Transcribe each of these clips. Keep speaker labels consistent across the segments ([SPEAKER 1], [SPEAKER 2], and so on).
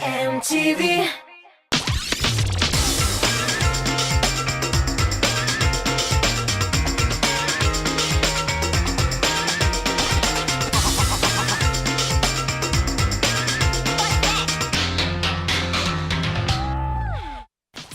[SPEAKER 1] MTV.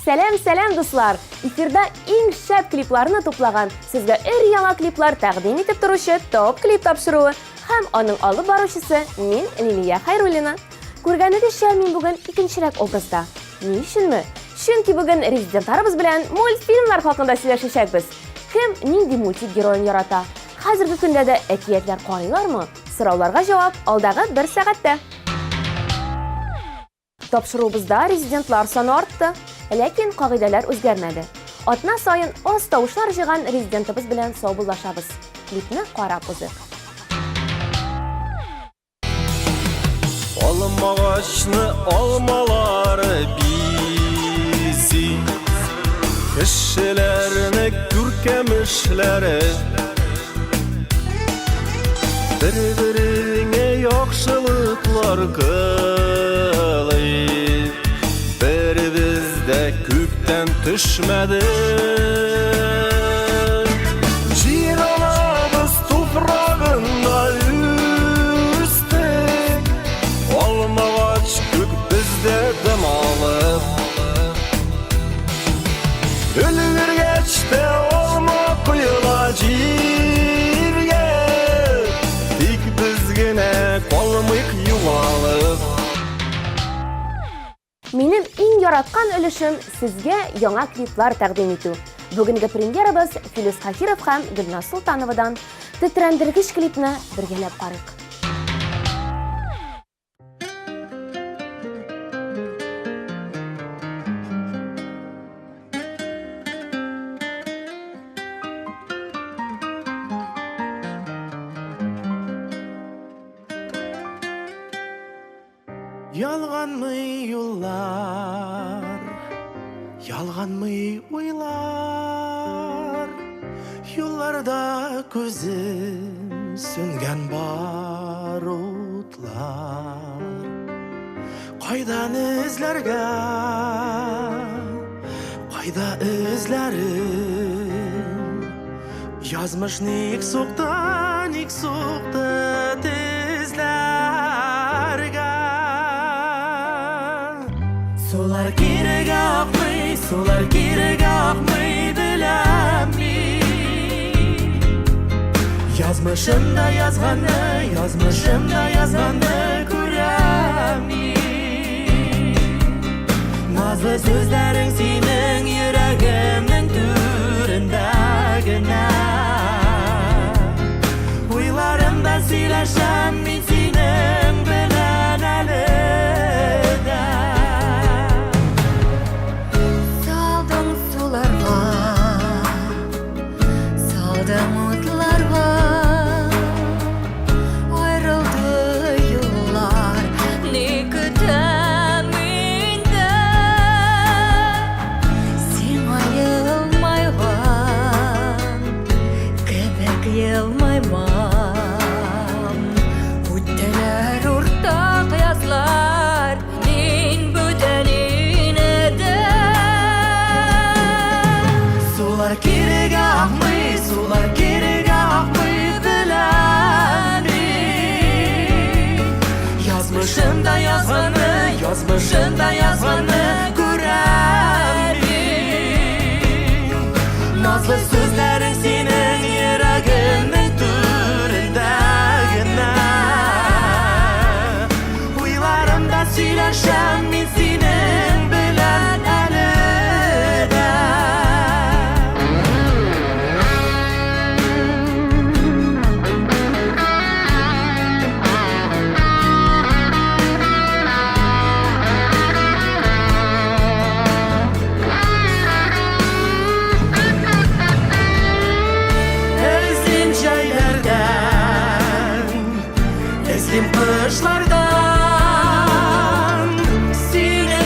[SPEAKER 2] Сәлем дуслар! Эфирда иң шәп клипларны туплаган, сезгә өр-яңа клиплар тәкъдим итеп торучы топ клип тапшыруы һәм аның алып баручысы мин Лилия Хайруллина. Күргәнегезчә, мин бүген икенчерәк образда. Ни өченме? Чөнки бүген резидентларыбыз белән мультфильмнар хакында сөйләшәчәкбез. Кем нинди мультик героен ярата? Хәзерге көндә дә әкиятләр карыйлармы? Сорауларга җавап алдагы 1 сәгатьтә. Тапшыруыбызда резидентлар саны артты. Ләкин кагыйдәләр үзгәрмәде. Атна сайын аз тавышлар җыйган резидентыбыз белән саубуллашабыз. Клипны карап узык.
[SPEAKER 3] Алмагачны алмалары бизи, кешеләрне күркәмешләре, бер-береңә яхшылыклар кылый. Bizdə küpdən düşmədi. Ciranabız toprağında üstük, olmağaç kük bizdə demalı. Ölürgeçdə olma kuyula cirge, tik bizgine kalmayık yuvalı.
[SPEAKER 2] Минем иң яраткан өлешем сезгә яңа клиплар тәкъдим итү. Бүгенге премьерабыз Филис Хакиров һәм Гөлназ Султановадан тетрәндергеч клипны бергәләп карыйк.
[SPEAKER 3] Ялганмы юллар, ялганмы уйлар, юлларда күзем сүнгән бар утлар. Кайдан эзләргә, кайда эзләрем, язмыш ник сукты тезләргә. Sular kirege akmay bilem mi? Yazmışımda yazganı görem mi? Nazlı sözlerin senin yüreğimin türünde gene. Uylarımda sileşem min senin bilen elide.
[SPEAKER 1] Umutlar var, ayrıldı yollar, ne kıdeminde. Sen ayılmayvan, kebek yılmayman. Ütteler ortak yazlar, nin büdenine de. Sular kirege akmay, sular kirege akmay bileni. Yazmışımda yazganı göremi. Nazlı sözlerin senin yüreğimin türünde gene. Uylarımda söyleşem min senin bilen elide. Kışlardan seni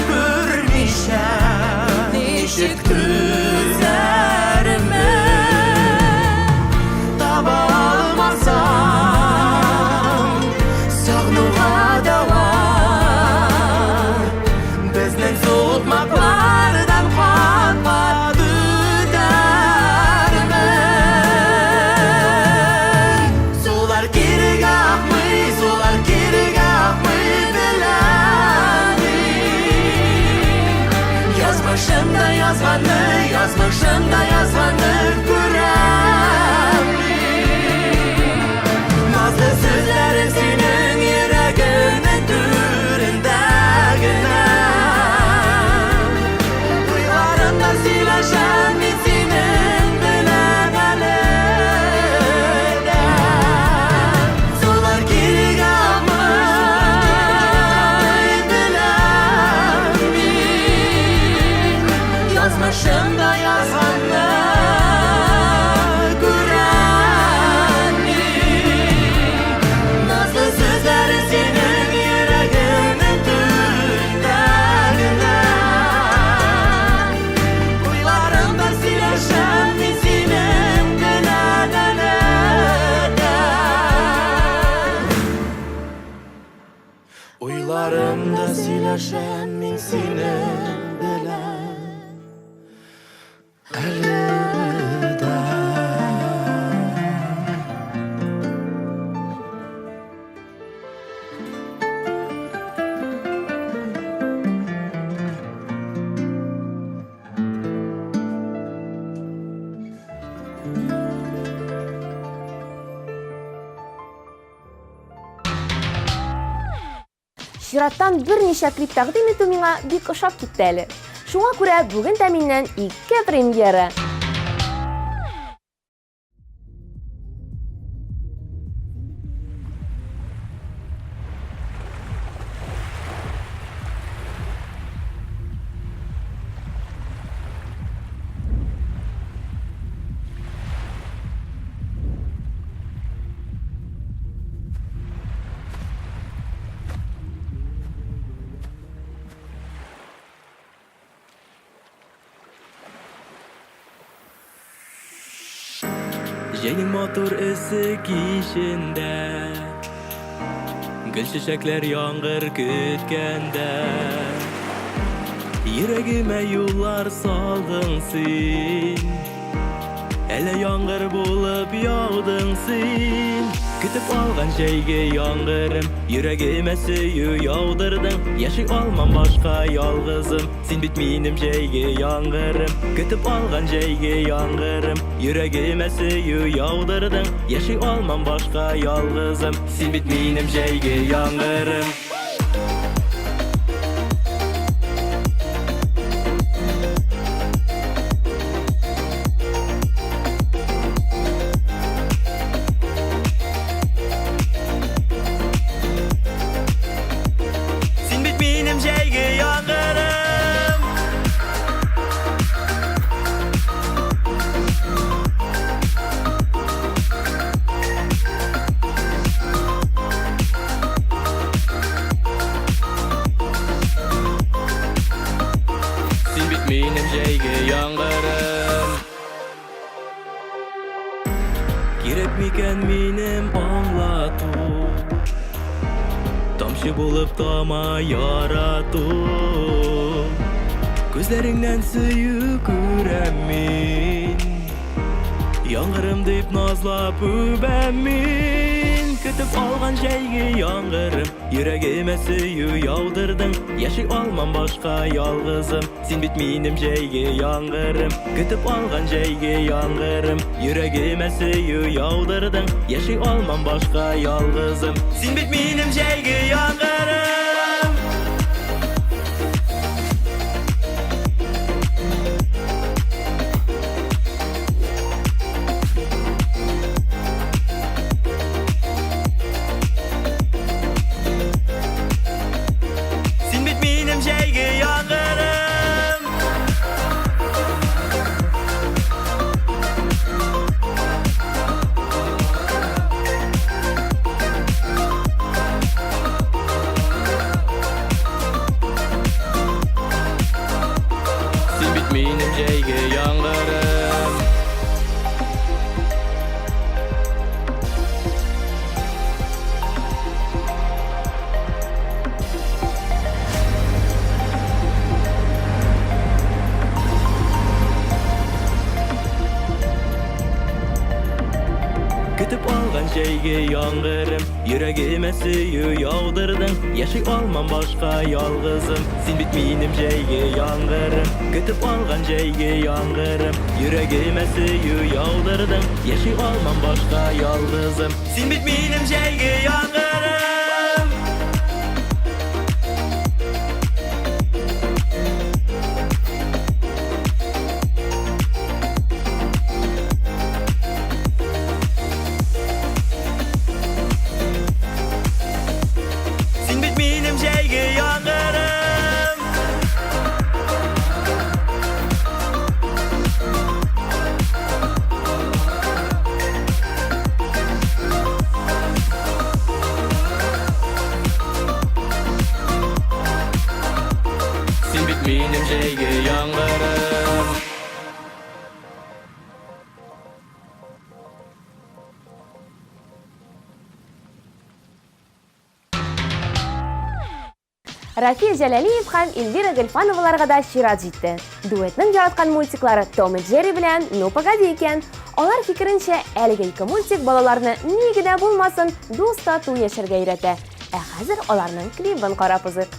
[SPEAKER 1] Yazmışımda yazganı görenmin Nazlı sözlerin senin yüreğinin türündegine Duylarımda sileşen min senin bilen eleden Solar geri gelmeyi bilen min Yazmışımda yazganı görenmin Nazlı sözlerin senin yüreğinin türündegine Duylarımda sileşen min senin bilen eleden Uylarımda sileşen min senin bilen
[SPEAKER 2] Чираттан берничә клип тәкъдим итү миңа бик ошап китте әле. Шуңа күрә бүген дә миннән 2 премьера.
[SPEAKER 3] Yayın motor ısı kişinde Gül çiçekler yağmur kütkende Yüreğime yollar saldın sen Hele yağmur bulup yağdın sen Kütüp algan şeyge yağmurım Yüreğime suyu yağdırdın Yaşay olmam başka yalgızım Sen bitmenim şeyge yağmurım Kütüp algan şeyge yağmurım Yüreğime suyu yağdırdın Yaşay olmam başka yalgızım Sen bitmenim şeyge yağmurım Sen bitmenim şeyge yağmurım Sen bitmenim şeyge yağmurım Gerek miken benim anlatım Tamşı bulup dama yarattım Gözlerinden suyu göremin Yağmurım deyip nazlap öbemin Kütüp algan şeyge yağmurım Yüreğime suyu yağdırdın Yaşay olmam başka yalgızım Sen bitmenim şeyge yağmurım Kütüp algan şeyge yağmurım Yüreğime suyu yağdırdın Yaşay olmam başka yalgızım Sen bitmenim şeyge yağmurım Sen bitmenim şeyge yağmurım Sen bitmenim şeyge yağmurım Kütüp algan şeyge yangırım Yüreğime suyu yağdırdın Yaşay olmam başka yalgızım Sen bitmeyinim şeyge yangırım Götüp algan şeyge yangırım Yüreğime suyu yağdırdın Yaşay olmam başka yalgızım Sen bitmeyinim şeyge yangırım Benim şeyge yangırım
[SPEAKER 2] Рафил Jalaliyev һәм Эльвира Гөлфановаларга да чират җитте. Дуэтның яраткан мультиклары Том и Джерри белән Ну погоди икән. Алар фикеренчә, әлеге ике мультик балаларны ни генә булмасын дус тату яшәргә өйрәтә. Ә хәзер аларның клипын карап узыйк.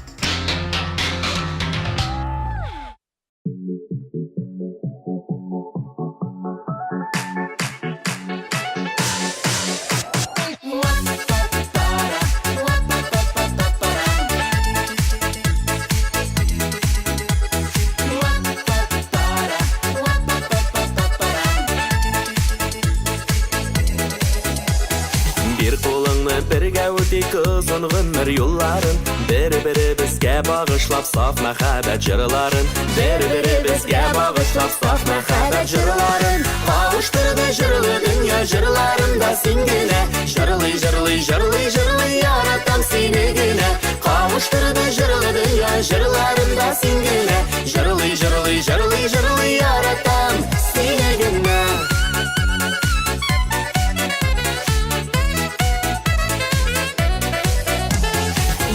[SPEAKER 3] Bir қолыңны бірге өтейік ұзын ғұмыр yolların Бері-бері бізге бағышлап саф мәхәббәт жырларын Бері-бері бізге бағышлап саф мәхәббәт жырларын Қауыштырды жырлы дүния жырларында сен генә Жырлый, жырлый, жырлый, жырлый, яратам сені генә Қауыштырды жырлы дүния жырларында сен генә Жырлый, жырлый, жырлый, жырлый, яратам сені генә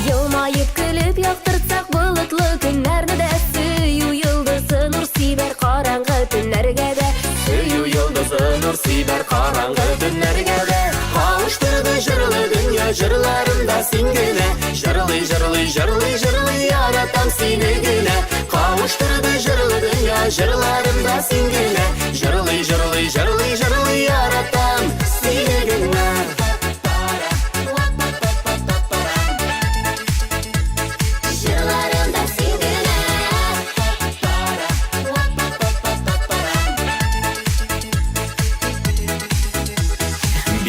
[SPEAKER 4] Елмайып күліп яқтыртсақ бұлытлы күннәрді дә Сөю йылдызы нұр сибәр қараңғы түннәргә дә
[SPEAKER 3] Сөю йылдызы нұр сибәр қараңғы түннәргә дә Қауыштырды жырлы дүния жырларында сен генә Жырлый, жырлый, жырлый, жырлый, яратам сені генә Қауыштырды жырлы дүния жырларында сен генә Жырлый, жырлый, жырлый, жырлый, яратам сені генә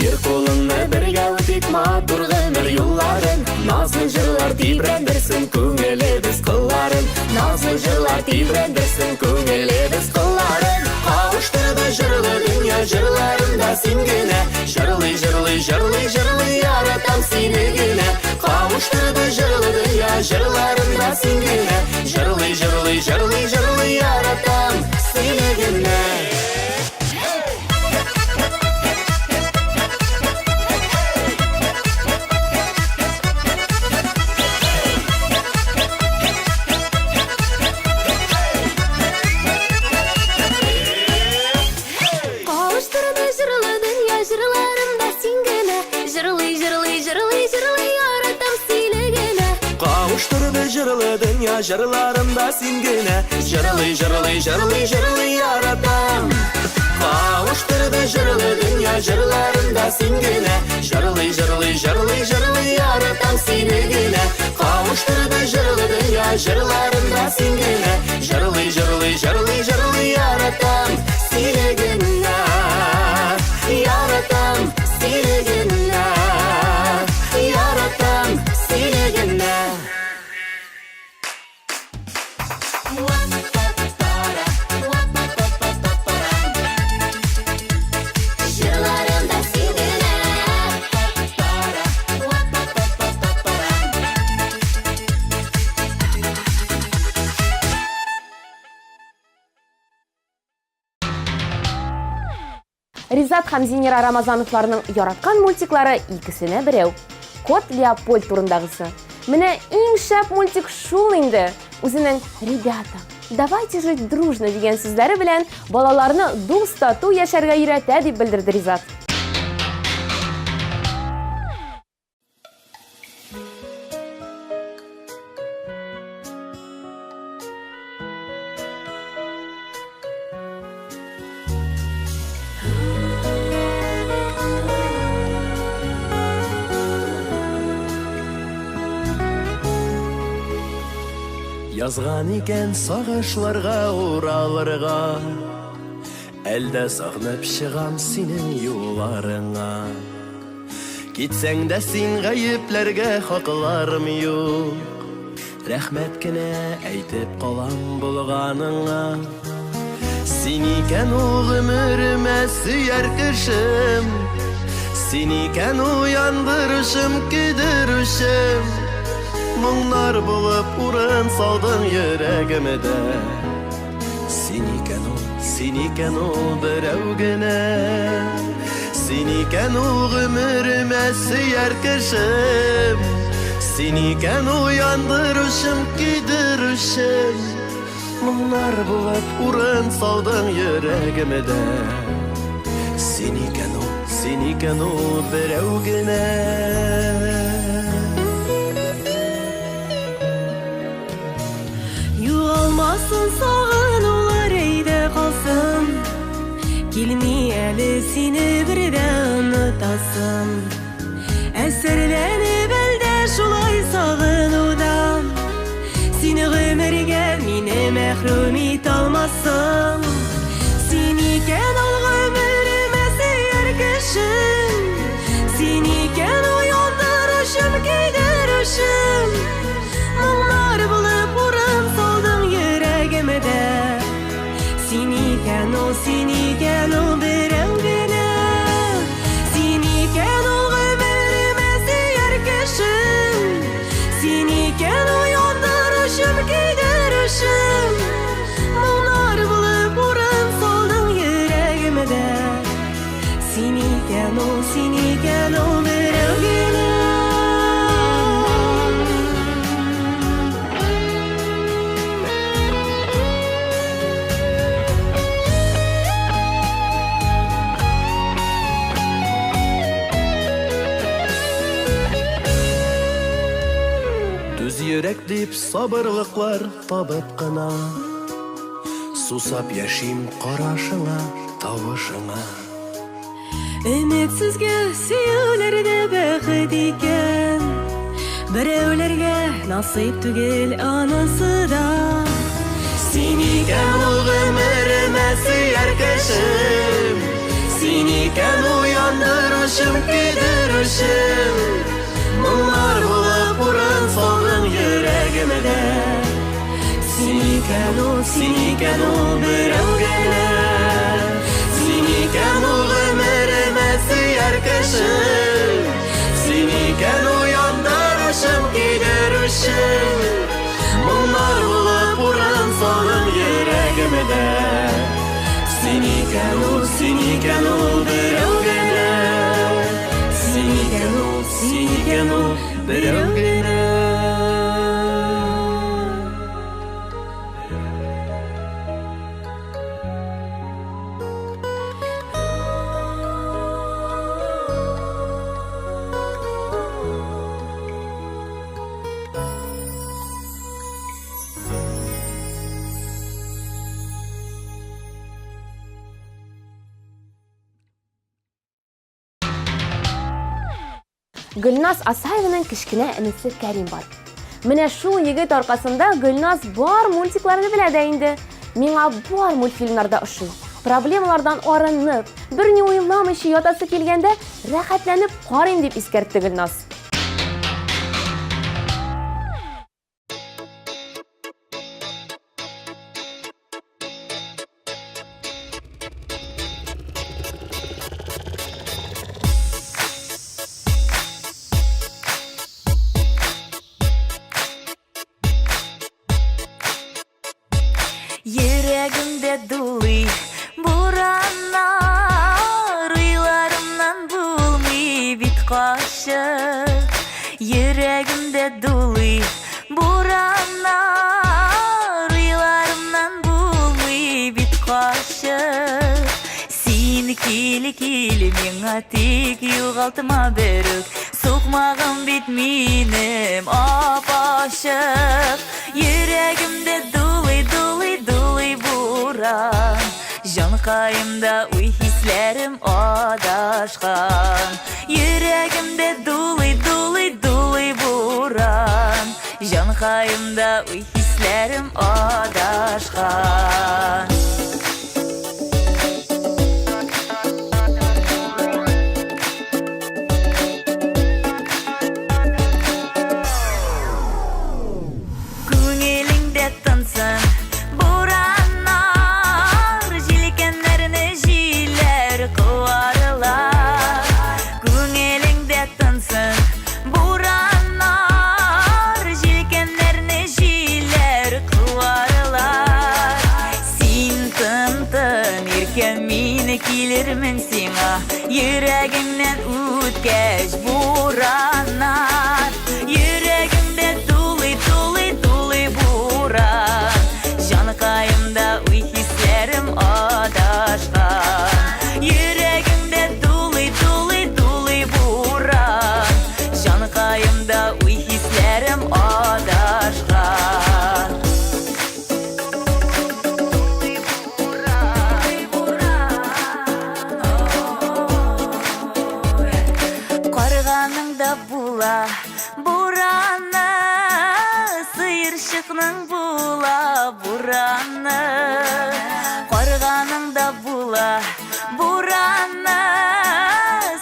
[SPEAKER 3] Bir қолыңны бірге өтейік матур ғұмыр yolların Назлы жырлар тибрәндірсін көңілі біз қыларын Назлы жырлар тибрәндірсін көңілі біз қыларын Қауыштырды жырлы дүния жырларында сен генә Жырлый, жырлый, жырлый, жырлый, яратам сені генә Қауыштырды жырлы дүния жырларында сен генә Жырлый, жырлый, жырлый, жырлый, яратам сені генә Жырлы дүния жырларында сен генә Жырлый, жырлый, жырлый, жырлый, яратам Қауыштырды жырлы дүния жырларында сен генә Жырлый, жырлый, жырлый, жырлый, яратам сені генә Қауыштырды жырлы дүния жырларында сен генә Жырлый, жырлый, жырлый, жырлый, яратам сені генә Яратам сені генә Яратам сені генә
[SPEAKER 2] Ризат һәм Зинера Рамазановларның яраткан мультиклары икесенә берәү. Кот Леопольд турындагысы. Менә иң шәп мультик шул инде. Үзенең «Ребята, давайте жить дружно» дигән сүзләре белән балаларны дус тату яшәргә өйрәтә дип белдерде Ризат.
[SPEAKER 3] Язган икән сагышларга уралырга, әлдә сагынып чыгам синең юлларыңа. Китсәң дә син гаепләргә хакларым юк, рәхмәт кенә әйтеп калам булганыңа. Син икән ул гомеремә сөяр кешем, син икән уяндырышым, көйдерүшем. Моңнар булып урын салдың йөрәгемдә. Син икән ул берәү генә. Син икән ул гомеремә сөяр кешем, син икән уяндырышым, көйдерүшем. Моңнар булып урын салдың йөрәгемдә. Син икән ул берәү генә.
[SPEAKER 5] Югалмасын сагынулар әйдә калсын, килми әле сине бердә онытасым. Әсәрләнеп әлдә шулай сагынудан, сине гомергә мине мәхрүм итә алмассың. Син икән ул гомеремә сөяр кешем, син икән уяндырышым, көйдерүшем. Моңнар булып урын салдың йөрәгемдә. Син икән ул берәү генә. Син икән ул гомеремә сөяр кешем, син икән уяндырышым, көйдерүшем. Моңнар булып урын салдың йөрәгемдә. Син икән ул берәү генә.
[SPEAKER 3] Йөрәк дип сабырлыклар табып кына, сусап яшим карашыңа, тавышыңа.
[SPEAKER 5] Өметсезгә сөюләрдә бәхет икән, берәүләргә насыйп түгел анысы да.
[SPEAKER 3] Син икән ул гомеремә сөяр кешем, син икән уяндырышым, көйдерүшем. Моңнар булып урын салдың йөрәгемдә. Син икән ул берәү генә. Син икән ул гомеремә сөяр кешем, син икән уяндырышым, көйдерүшем. Моңнар булып урын салдың йөрәгемдә. Син икән ул берәү генә. Син икән ул берәү генә.
[SPEAKER 2] Гөлназ Асаеваның кечкенә энесе Кәрим бар. Менә шул егет аркасында Гөлназ бар мультикларны белә дә инде. Миңа бар мультфильмнарда ошый. Проблемалардан арынып, берни уйламыйча ятасы килгәндә, рәхәтләнеп карыйм дип искәртте Гөлназ.
[SPEAKER 5] Йөрәгемдә дулый бураннар, уйларымнан булмый бит качып. Йөрәгемдә дулый бураннар, уйларымнан булмый бит качып. Син кил миңа тик югалтма берүк, сукмагым бит минем апачып. Йөрәгемдә дулый буран, җанкаемда уй хисләрем адашкан. Йөрәгемдә дулый буран, җанкаемда уй хисләрем hislerim adaşkan Күңеліңде тынсын буранар Жилкенлеріне жилер қуарылар Күңеліңде тынсын буранар Жилкенлеріне жилер қуарылар Син тын-тын еркен мені келермін сиңа Йөрәгімнен үткәч буранар Йөрәгімде тулый буран Жаныкайымда уй хислерим адашкан Йөрәгімде тулый буран Жаныкайымда уй хислерим адашкан Карганыңда була бураны Сыйыршықның була бураны Карганыңда була бураны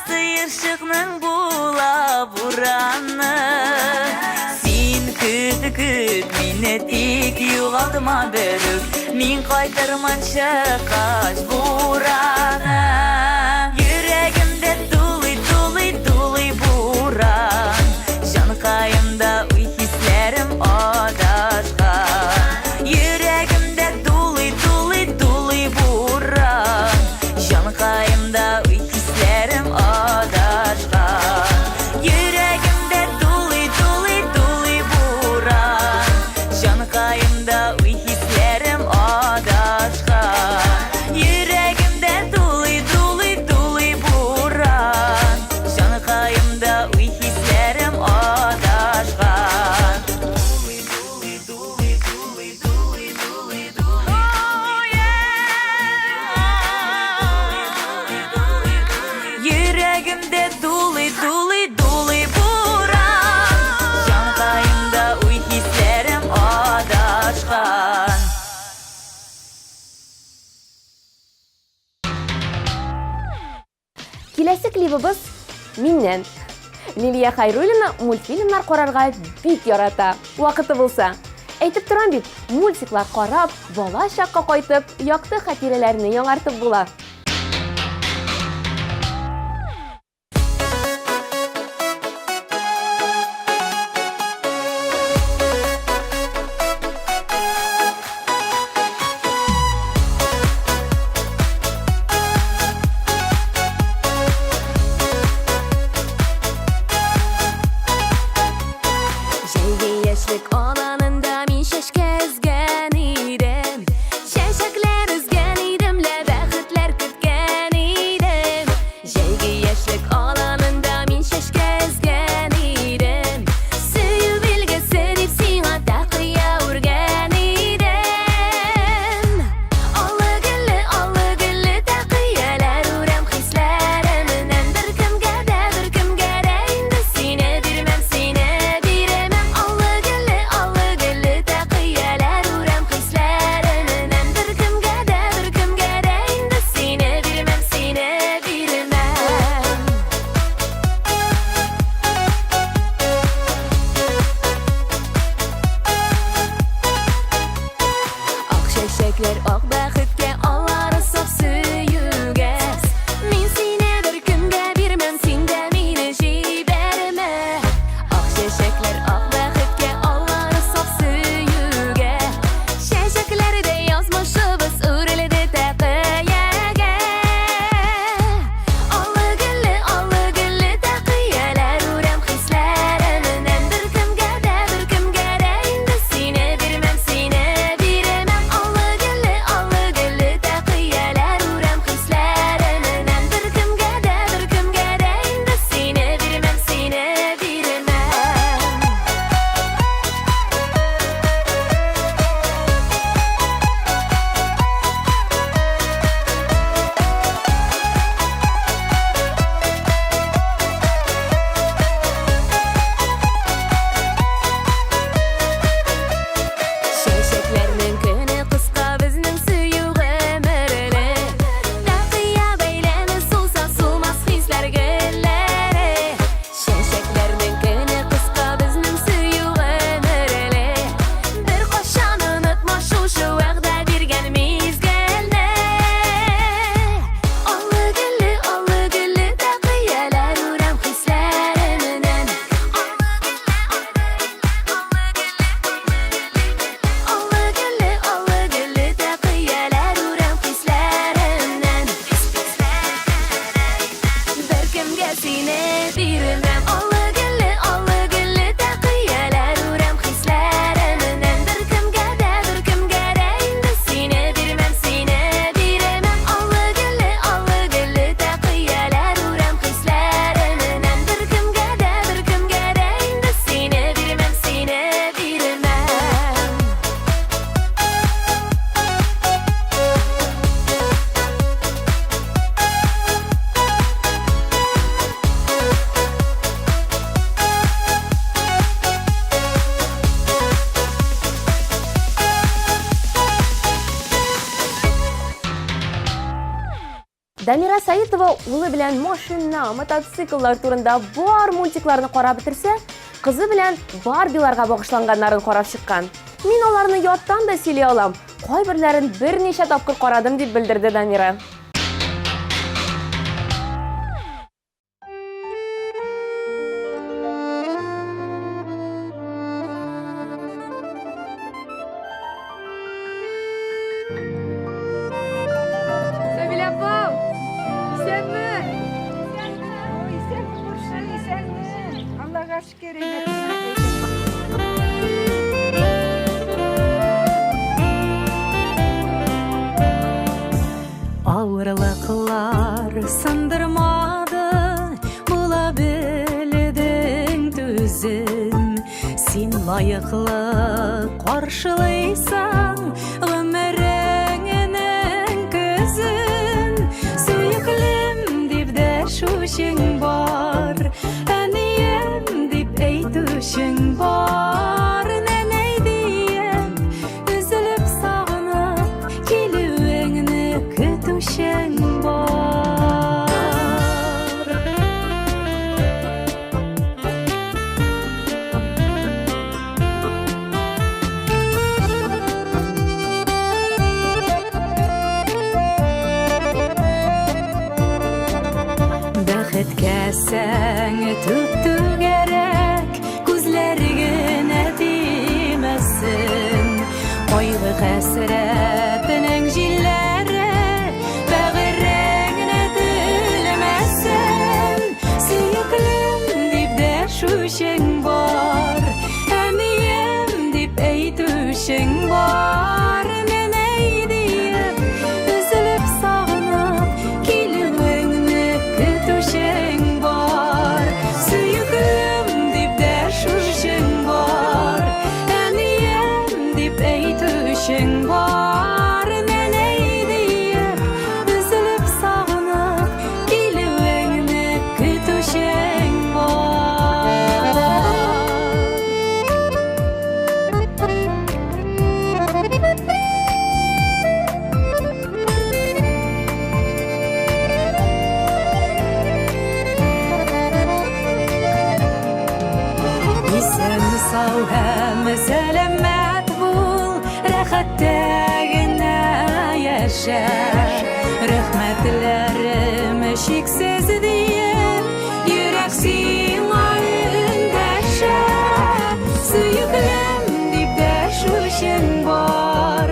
[SPEAKER 5] Сыйыршықның була бураны Син күт, мине тик юғалтыма бөрік Мин қайтырманша қаш бураны Йөрәгімде тулый буран Жаныкайымда уй хислерим адашкан Йөрәгімде тулый буран Жаныкайымда уй хислерим адашкан Йөрәгімде тулый буран Жаныкайымда уй хислерим адашкан Йөрәгімде тулый буран Жаныкайымда уй хислерим адашкан Йөрәгімде тулый буран Жаныкайымда уй хислерим адашкан
[SPEAKER 2] Киләсе клибыбыз миннән. Лилия Хайруллина мультфильмнар карарга бик ярата. Вакыты булса. Әйтеп торам бит, мультиклар карап, бала чакка кайтып, якты хатирәләрне яңартып була.
[SPEAKER 4] Җәйге яшьлек аланында мин чәчкә өзгән идем Чәчәкләр өзгән идем лә бәхетләр
[SPEAKER 2] Дамира Саитова улы белән машина, мотоцикллар турында бар мультикларны карап бетерсә, кызы белән Барбиларга багышланганнарын карап чыккан. Мин аларны яттан да сөйли алам. Кайберләрен берничә тапкыр карадым дип белдерде Дамира.
[SPEAKER 6] Allah'a şükür
[SPEAKER 7] Ağırlıklar sındırmadı, bulabildin düzüm. Sen layıklı karşılaysan ömrünün gözün. Süyüklüm dip de şuşun var, aniyem dip eytüşün var. Neney diyem, üzülüp sağınıp gelüğünü kütüşün var. Бәхеткә сәң түптү керек, күзләргенә тимәсен. Кайгы хәсрәтенең җилләре бәгыреңне телмәсен. Сөйклем дип дә шушың бар, әнием дип әйтүшең бар. Нәнәй диеп, üzülüp sağınıp килүеңне көтүшең бар. Сөйклем дип дә шушың бар, әнием дип әйтүшең бар. Нәнәй диеп, üzülüp sağınıp килүеңне көтүшең бар. Исән сау һәм сәламәт бул, рәхәттә генә яшә. Рәхмәтләрем чиксез диеп, йөрәк сиңа өндәшә. Сөйклем дип дә шушың бар,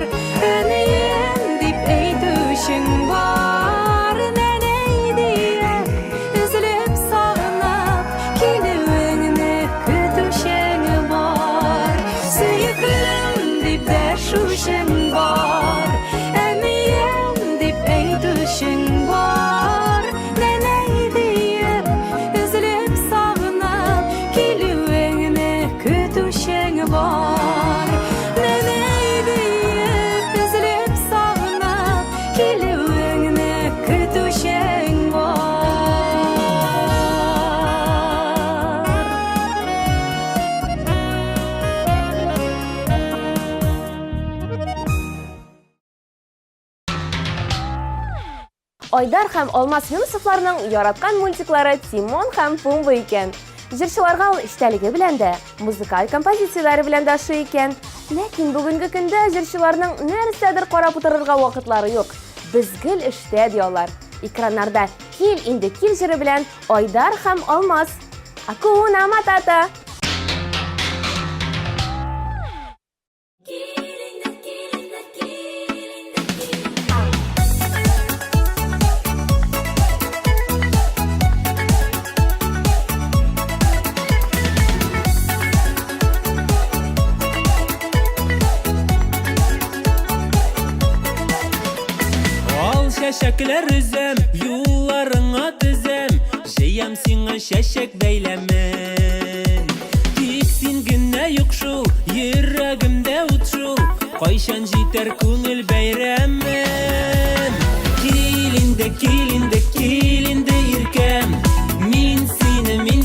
[SPEAKER 7] әнием дип әйтүшең бар. Нәнәй диеп, üzülüp sağınып килүеңне көтүшең бар. Сөйклем дип дә шушың бар, әнием дип әйтүшең бар. Нәнәй диеп, üzülüp sağınып килүеңне көтүшең бар. Нәнәй диеп, üzülüp sağınып килүеңне көтүшең бар.
[SPEAKER 2] Айдар һәм Алмаз Юнусовларның яраткан мультиклары Тимон һәм Пумба икән. Җырчыларга ул эчтәлеге белән дә, музыкаль композицияләре белән дә ошый икән. Ләкин бүгенге көндә җырчыларның нәрсәдер карап утырырга вакытлары юк. Без гел эштә диялар. Экраннарда "Кил инде кил" җыры белән Айдар һәм Алмаз. Акуна Матата.
[SPEAKER 3] Ал чәчәкләр үзем, юлларыңа тезем, җыям сиңа чәчәк бәйләмен. Тик син генә юк шул, йөрәгемдә ут шул, кайчан җитәр күңел бәйрәмен. Кил инде, кил инде, кил инде иркәм, мин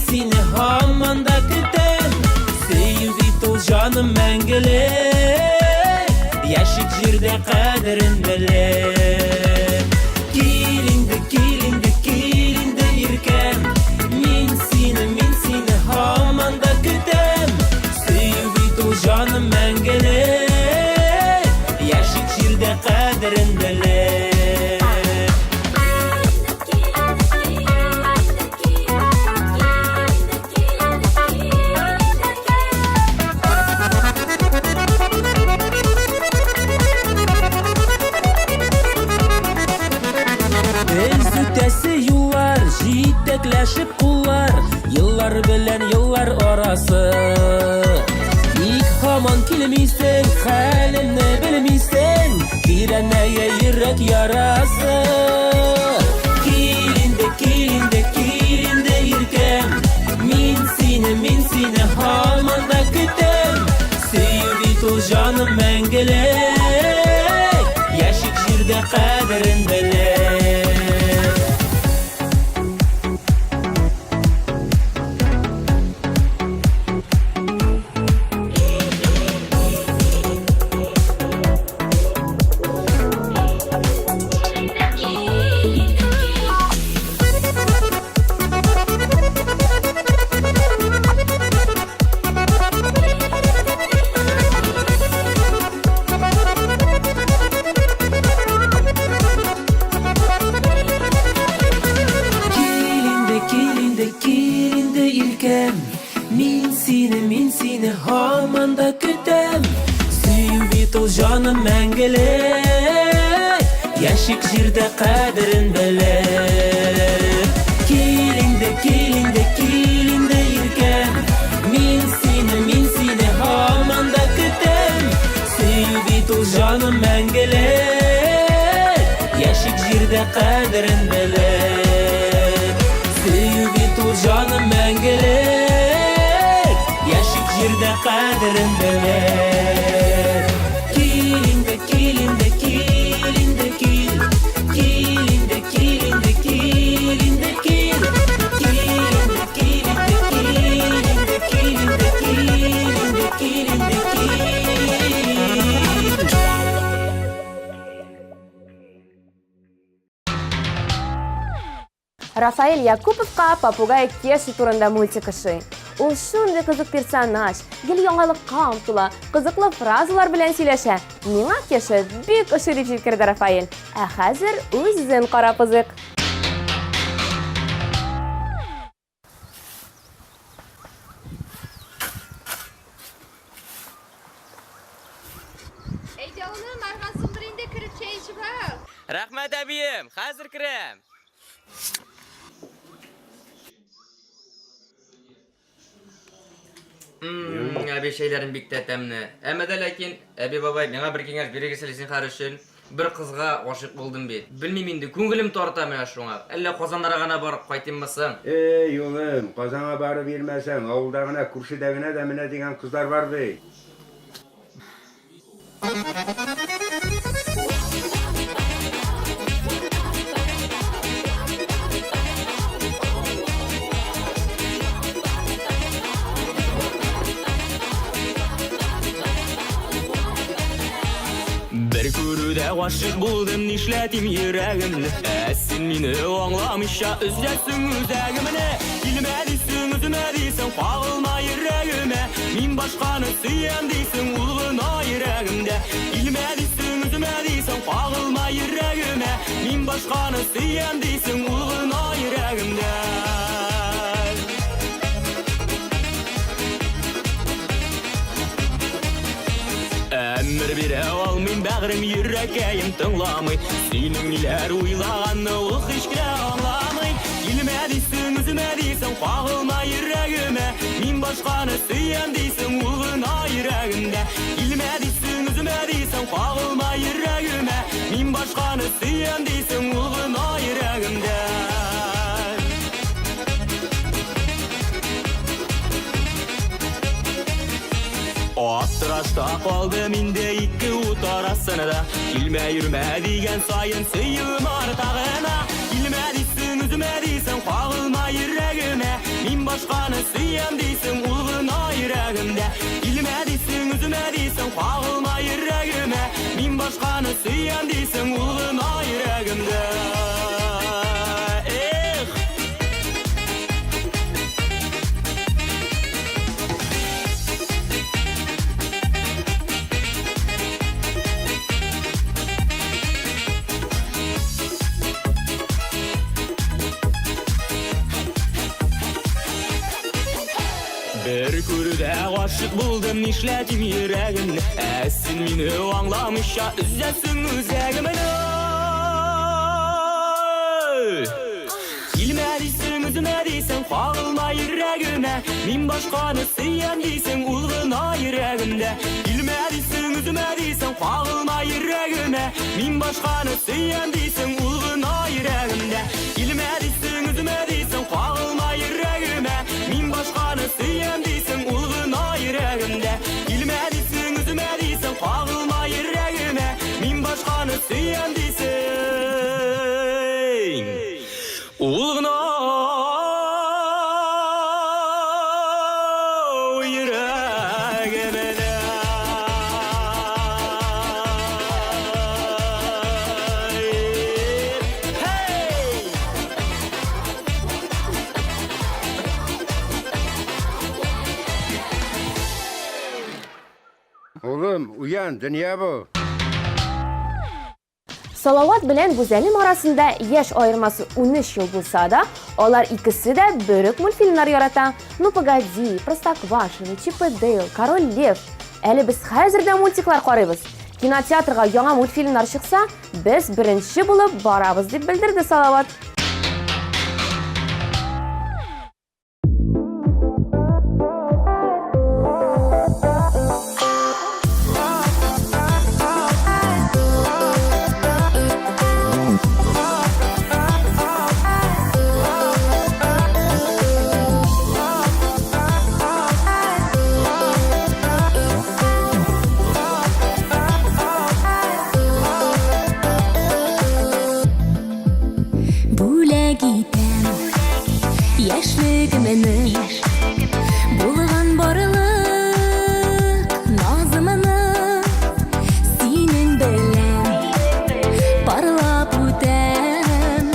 [SPEAKER 3] сине һаман да көтәм. Сөю бит ул җаным мәңгелек, яшик җирдә кадерен беләм. Кил инде, кил qadrin bilir. Biz ötesi yıllar, jitekleşip kullar, yıllar bilen yıllar arası. İlk haman kilmisen, halimni bilmisen, direneye yürek yarası. Kilinde, kilinde, kilinde yirkem, min seni haman da kütem. Sevit ol canım mengelek, yaşık jirde kadrin bilek. Kilinde ilkem, min seni hamanda kütem. Sevit ol canım mengelek, yaşık jirde kadrin bilek. Kilinde ilkem, min seni hamanda kütem. Sevit ol canım mengelek, yaşık jirde kadrin bilek. Sevit ol canım mengelek, yaşık jirde kadrin bilek. Kilinde kil, kilinde kil, kilinde kil, kilinde kil, kilinde kil.
[SPEAKER 2] Рафаэль Якуповка Папугай Кеша турында мультик ошый. Ул шундый кызык персонаж, гел яңалыкка омтыла, кызыклы фразалар белән сөйләшә. Миңа Кеша бик ошый дип җиткерде Рафаэль. Ә хәзер үзен карап узык.
[SPEAKER 8] Ey canım, marhasın birinde kirip çay içip al.
[SPEAKER 3] Rahmat abiyim, hazır kirem.
[SPEAKER 9] Abi şeylerin bik tetemni. Ama da lakin abi babay bana bir kengaş beregesilesin karışın. Bir kızga aşık buldum bit. Bilmem indi көңілім тарта мен шуңа. Әллә Казаннара гына барып кайтыммысың?
[SPEAKER 10] Ey oğlum, Kazan'a barı vermesen, avıldağına, kurşudağına da mine diyen kızlar var bey.
[SPEAKER 3] Bir күрүдә гашык булдым, нишләтим йөрәгемне. Син мине аңламыйча үзләсең үзәгемне. Килмә дисең, үземә дисең, кагылма йөрәгемә. Мин башканы сөям дисең, ул гына йөрәгемдә. Килмә дисең, үземә дисең, кагылма йөрәгемә. Мин башканы сөям дисең, ул гына йөрәгемдә. Әмір бере алмыйм, бәгърем йөрәкәем тыңламый. Синең ниләр уйлаганны ул һич кенә аңламый. Килмә дисең, үземә дисең, кагылма йөрәгемә. Мин башканы сөям дисең, ул гына йөрәгемдә. Килмә дисең, үземә дисең, кагылма йөрәгемә. Мин башканы сөям дисең, ул гына йөрәгемдә. Аптырашта калдым инде ике ут арасында. Килмә йөрмә дигән сайын сөюм артагына. Килмә дисең, үземә дисең, кагылма йөрәгемә. Мин башканы сөям дисең, ул гына йөрәгемдә. Килмә дисең, үземә дисең, кагылма йөрәгемә. Мин башканы сөям дисең, ул гына йөрәгемдә. aşık buldum nişledim yüreğimde Sen meni anlamışa üzlesin üzegimini Ilme deysin, üzüme deysin, kağılma yüreğime Min başkanı sıyem deysin, ulğuna yüreğimde Ilme deysin, üzüme deysin, kağılma yüreğime Min başkanı sıyem deysin, ulğuna yüreğimde Ilme deysin, üzüme deysin, kağılma yüreğime Min başkanı sıyem deysin, ulğuna yüreğimde Ilme deysin, üzüme deysin, kağılma yüreğime Min başkanı sıyem deysin Ulğuna yüreğime de Hey!
[SPEAKER 10] Oğlum uyan, dünya bu.
[SPEAKER 2] Салават белән Гүзәлим арасында яшь айырмасы 13 ел булса да, алар икесе дә бөрек мультфильмнар ярата. Ну погоди, Простоквашино, Чип и Дейл, Король Лев. Әле без хәзер дә мультиклар карыйбыз. Кинотеатрга яңа мультфильмнар чыкса, без беренче булып барабыз дип белдерде Салават.
[SPEAKER 4] Бүләк итәм яшьлегемне булган барлык назымны синең белән парлап үтәм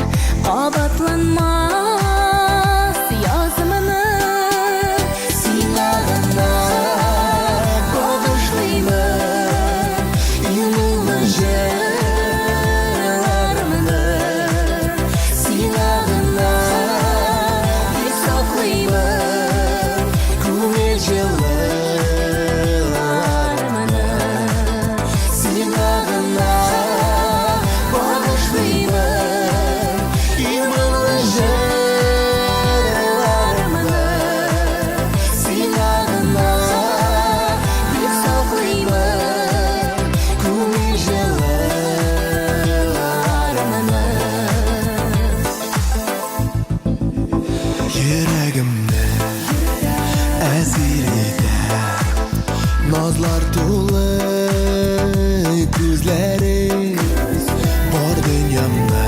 [SPEAKER 4] кабатланмас язмыны сиңа гына багышлыймын юлымны җырлармыны сиңа гына бик саклыймын күңел җылылармыны сиңа гына багышлыймын юлымны җырлармыны сиңа гына бик саклыймын күңел җылылармыны
[SPEAKER 1] Yüreğimde esir eder Nazlar dolu gözleri Var dünyamda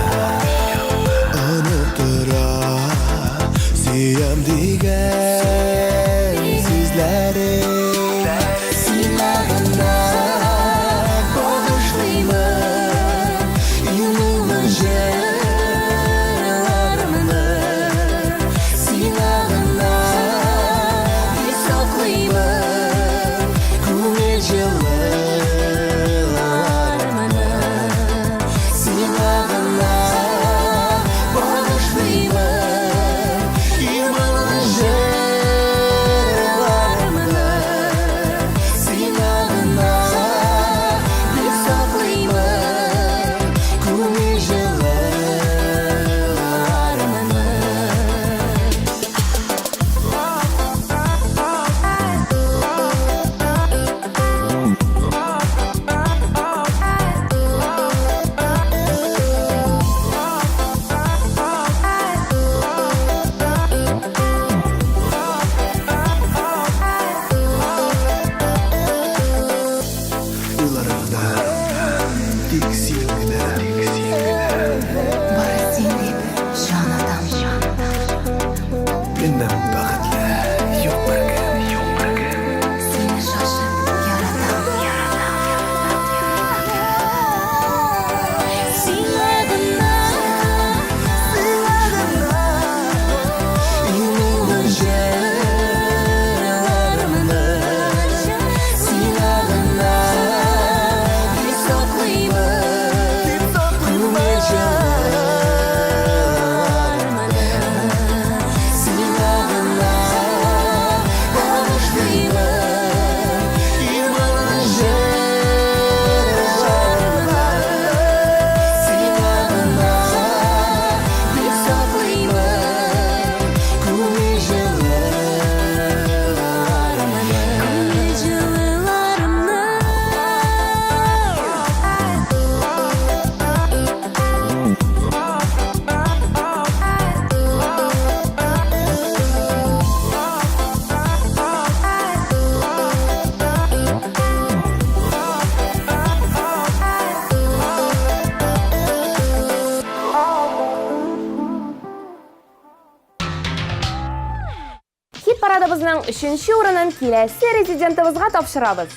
[SPEAKER 1] unutturar Siyem digen sizleri
[SPEAKER 4] Сиңа гына багышлыймын юлымны җырлармыны сиңа гына бик саклыймын күңел җылылармыны сиңа гына багышлыймын юлымны җырлармыны сиңа гына бик саклыймын күңел җылылармыны
[SPEAKER 1] Yıllarımda tek sevgine
[SPEAKER 4] Бары син дип җан атам
[SPEAKER 1] Benden bәхетле yok bir gün
[SPEAKER 4] Сине шашып яратам Сиңа гына юлымны җырлармыны сиңа гына
[SPEAKER 2] конкурсыбызның 3нче урынын киләсе резидентыбызга тапшырабыз.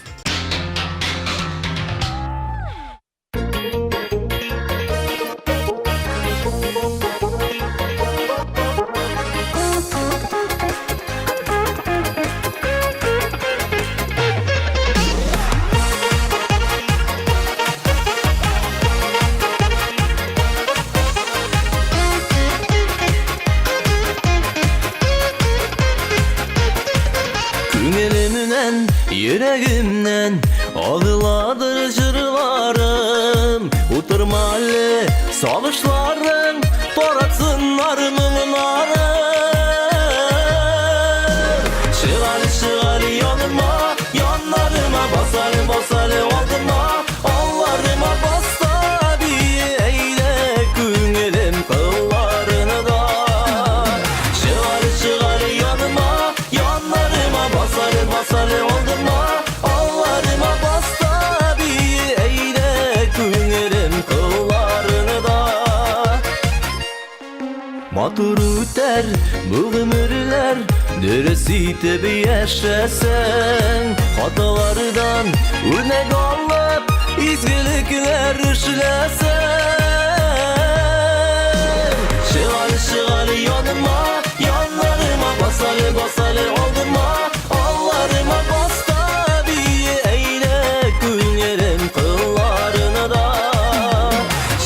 [SPEAKER 3] Күңелемнән, йөрәгемнән агыладыр җырларым. Утырма әле сагышларың, таратсыннар моңнарым. Чыгар яныма, яннарыма басар алдыма, алларыма баста бие әйдә күңелем кылларыны да. Чыгар яныма, яннарыма басар алдыма, алларыма баста бие әйдә күңелем кылларыны да. Матур үтәр бу гомерләр, дөрес итеп яшәсәң, хаталардан үрнәк алып, изгелекләр эшләсәң. Чыгар яныма, яннарыма басар алдыма, алларыма баста бие әйдә күңелем кылларыны да.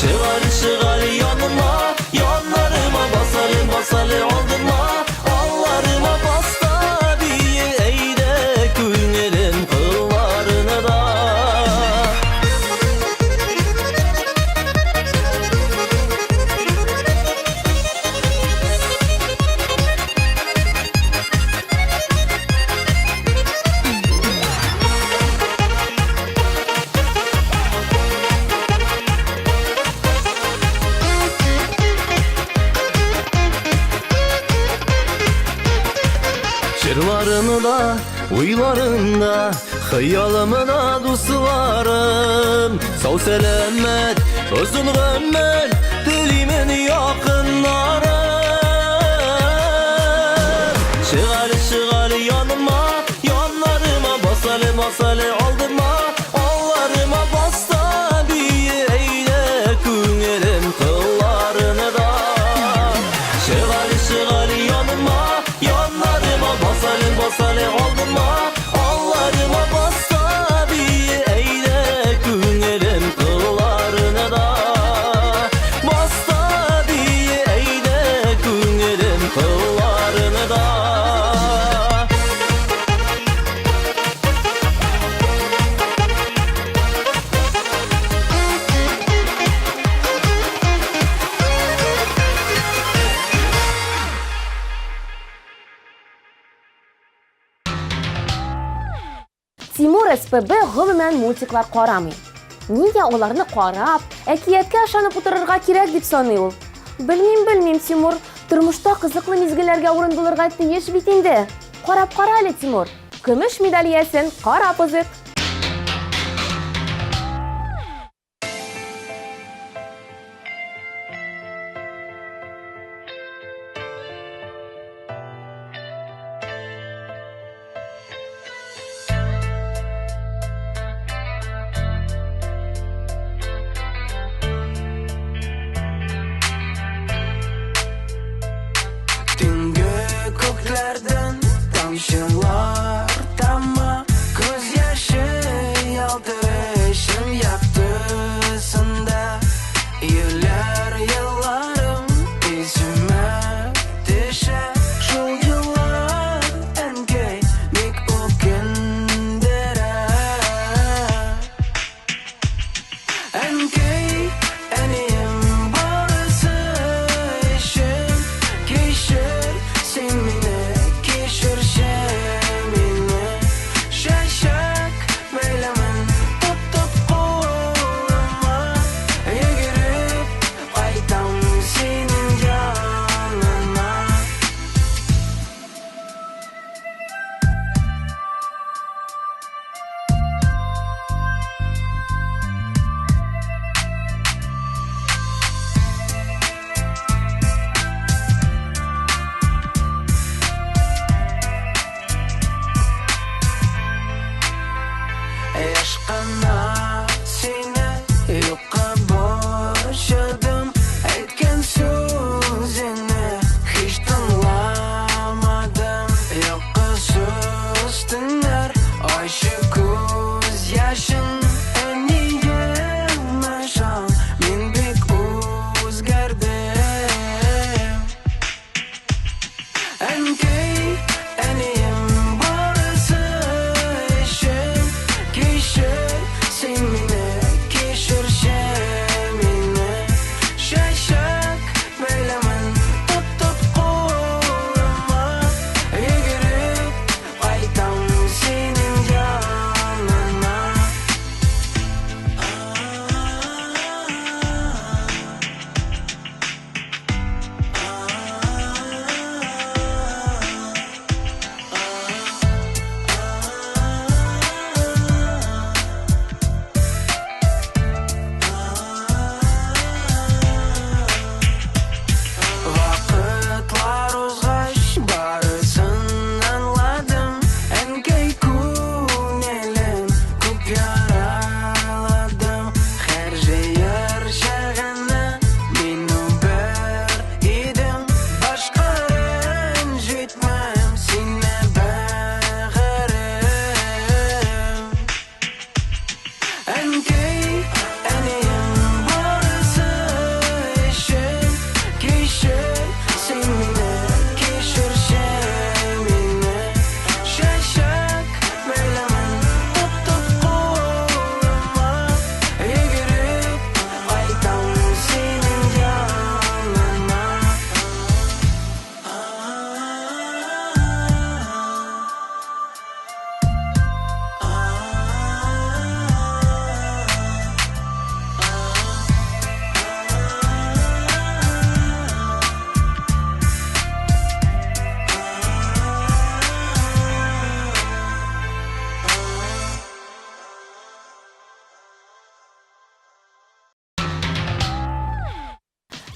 [SPEAKER 3] Чыгар яныма, яннарыма басар алдыма, алларыма баста бие әйдә күңелем кылларыны да. Жырларымда, уйларымда, хыялымда дусларым. Сау сәләмәт, озын гомер, телимен якыннарым. Чыгар яныма, яннарыма басар алдыма, алларыма баста бие әйдә күңелем кылларыны да. Чыгар яныма, яннарыма басар алдыма, алларыма баста бие әйдә күңелем кылларыны да. Баста бие әйдә күңелем кылларыны да.
[SPEAKER 2] Тимур СПБ гомумән мультиклар карамый. Нигә аларны карап, әкияткә ышанып утырырга кирәк дип саный ул? Белмим, Тимур. Тормышта кызыклы мизгелләргә урын булырга тиеш бит инде. Карап кара әле, Тимур. Көмеш медаль иясен карап узык.
[SPEAKER 1] Göklerden tamşılar tamma, göz yaşı yaldırışım yaktısında. Yıllarım izime düşer, şu yıllar engeylik o gündere. Engey eniyim barısı işim, kişir sen mine kişir şem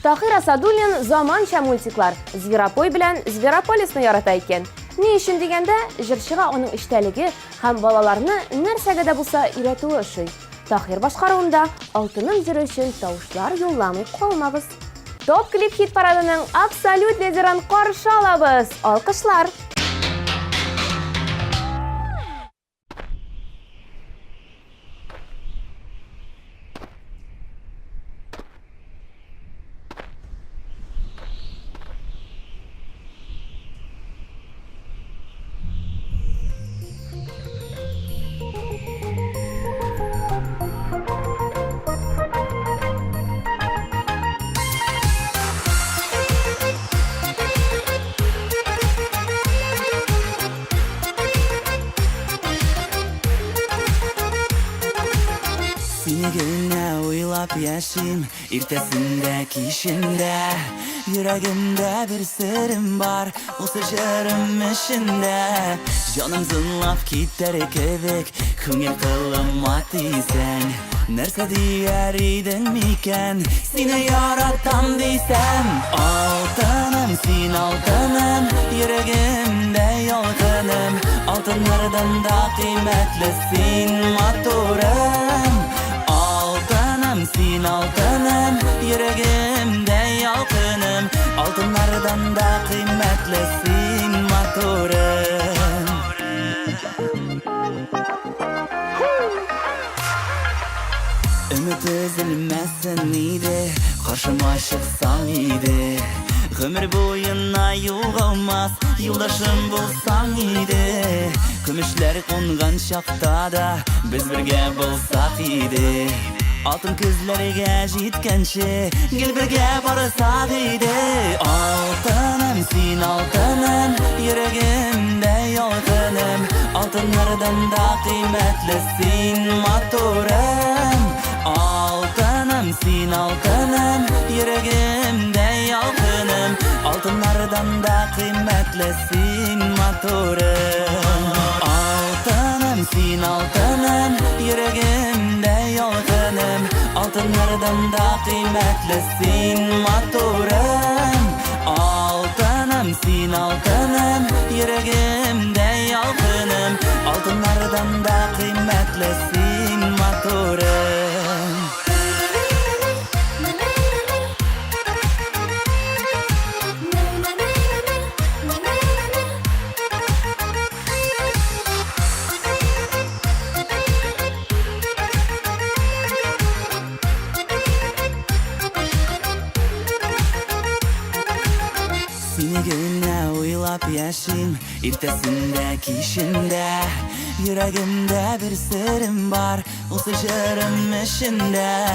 [SPEAKER 2] Tahir Asadullin zamancha multiklar Zveropoy bilan Zveropolisni yarata ekan. Ni uchun deganda, jirchiga uning ishtaligi ham bolalarni narsaga da bo'lsa o'ratuvi o'shay. Tahir boshqaruvida oltinim jiri uchun tovushlar yo'llamay qolmabız. Top klip hit paradining absolyut liderini qarshi olamiz. Olqishlar.
[SPEAKER 3] Seni günne uylap yaşayım irtesinde kişinde Yüreğimde bir sırrım var o sıçarım işinde Canım zınlap gider kevik Kungil kılım atıysen Nerse diğer idin miken Seni yaratan diysem Altınım sin altınım Yüreğimde yolgunum Altınlardan da kıymetlisin motorum Altınım sin altınım Yüreğimde yalkınım Altınlardan da kıymetlisin motorum Ümit üzülmesin iyiydi Karşıma çıksan iyiydi Ömür boyuna yoğulmaz Yoldaşım bulsan iyiydi Kümüşler kongan şakta da Biz birge bulsak iyiydi Altın kızlarga жеткенше Gel birge barsak iyiydi Altınım sin altınım Yüreğimde yolgunum Altınlardan da kıymetlisin motorum Altınım sin altınım Yüreğimde yalkınım Altınlardan da kıymetlisin motorum Altınım sin altınım Yüreğimde yalkınım Altınlardan da kıymetlisin motorum Altınım sin altınım Yüreğimde yalkınım Altınlardan da kıymetlisin motorum Seni günne uylap yaşayım irtesinde kişinde Yüreğimde bir sırrım var o sıçarım işinde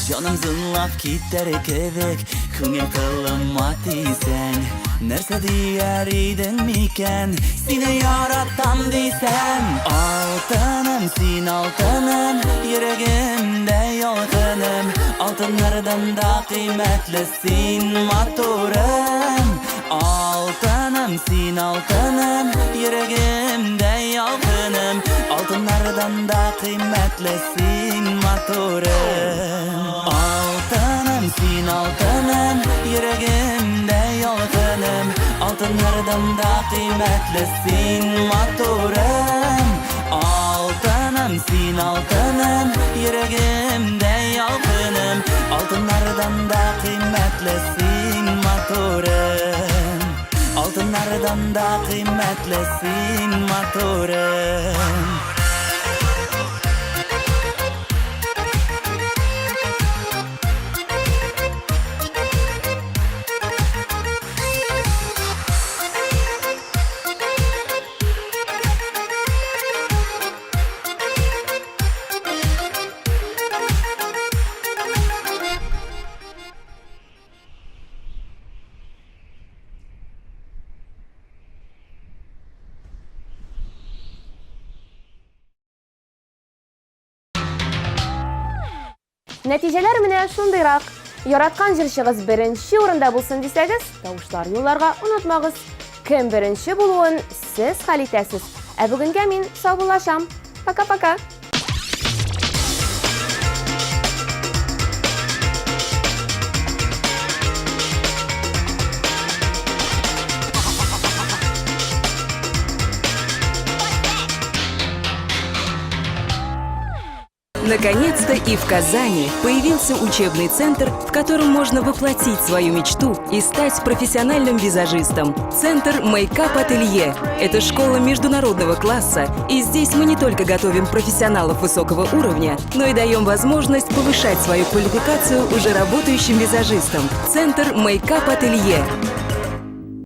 [SPEAKER 3] Canım zınlap gider kevik Kungil kılım atıysen Nerse diğer idin miken Seni yaratan diysem Altınım sin altınım Yüreğimde yolgunum Altınlardan da kıymetlisin motorum Altınım sin altınım Yüreğimde yalkınım Altınlardan da kıymetlisin motorum Altınım sin altınım Yüreğimde yalkınım Altınlardan da kıymetlisin motorum Altınım sin altınım Yüreğimde yalkınım Altınlardan da kıymetlisin motorum Altınlardan da kıymetlisin motorum
[SPEAKER 2] Natijalar menä şundayrak. Yaratgan jirşigiz birinchi o'rinda bo'lsin desangiz, tovushlar yo'llarga unutmag'iz. Kim birinchi bo'luvin siz hal etasiz. Bugunga men sog'lasham. Paka-paka.
[SPEAKER 7] Наконец-то и в Казани появился учебный центр, в котором можно воплотить свою мечту и стать профессиональным визажистом. Центр Мейкап Ателье – это школа международного класса, и здесь мы не только готовим профессионалов высокого уровня, но и даем возможность повышать свою квалификацию уже работающим визажистам. Центр Мейкап Ателье.